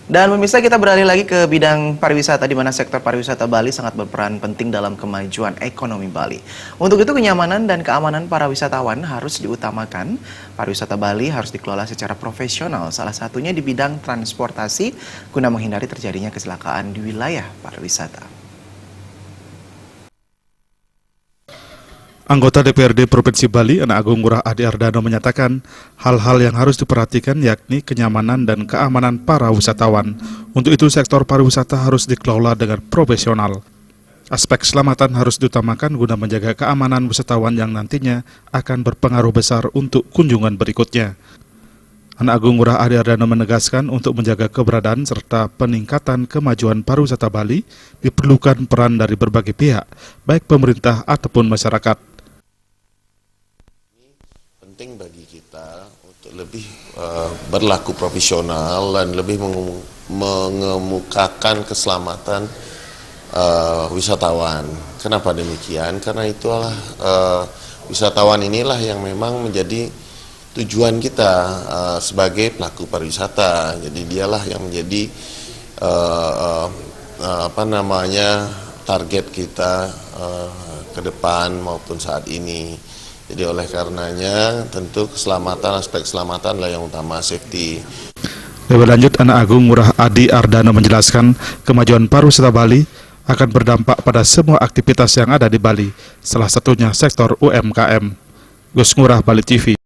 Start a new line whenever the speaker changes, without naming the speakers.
Dan pemirsa, kita beralih lagi ke bidang pariwisata, di mana sektor pariwisata Bali sangat berperan penting dalam kemajuan ekonomi Bali. Untuk itu kenyamanan dan keamanan para wisatawan harus diutamakan. Pariwisata Bali harus dikelola secara profesional, salah satunya di bidang transportasi guna menghindari terjadinya kecelakaan di wilayah pariwisata.
Anggota DPRD Provinsi Bali, Anak Agung Ngurah Adi Ardano menyatakan hal-hal yang harus diperhatikan yakni kenyamanan dan keamanan para wisatawan. Untuk itu sektor pariwisata harus dikelola dengan profesional. Aspek keselamatan harus diutamakan guna menjaga keamanan wisatawan yang nantinya akan berpengaruh besar untuk kunjungan berikutnya. Anak Agung Ngurah Adi Ardano menegaskan untuk menjaga keberadaan serta peningkatan kemajuan pariwisata Bali diperlukan peran dari berbagai pihak, baik pemerintah ataupun masyarakat.
Penting bagi kita untuk lebih berlaku profesional dan lebih mengemukakan keselamatan wisatawan. Kenapa demikian? Karena itulah wisatawan inilah yang memang menjadi tujuan kita sebagai pelaku pariwisata. Jadi dialah yang menjadi target kita ke depan maupun saat ini. Jadi oleh karenanya tentu aspek keselamatan adalah yang utama, safety.
Lebih lanjut, Anak Agung Ngurah Adi Ardano menjelaskan kemajuan pariwisata Bali akan berdampak pada semua aktivitas yang ada di Bali, salah satunya sektor UMKM. Gus Ngurah, Bali TV.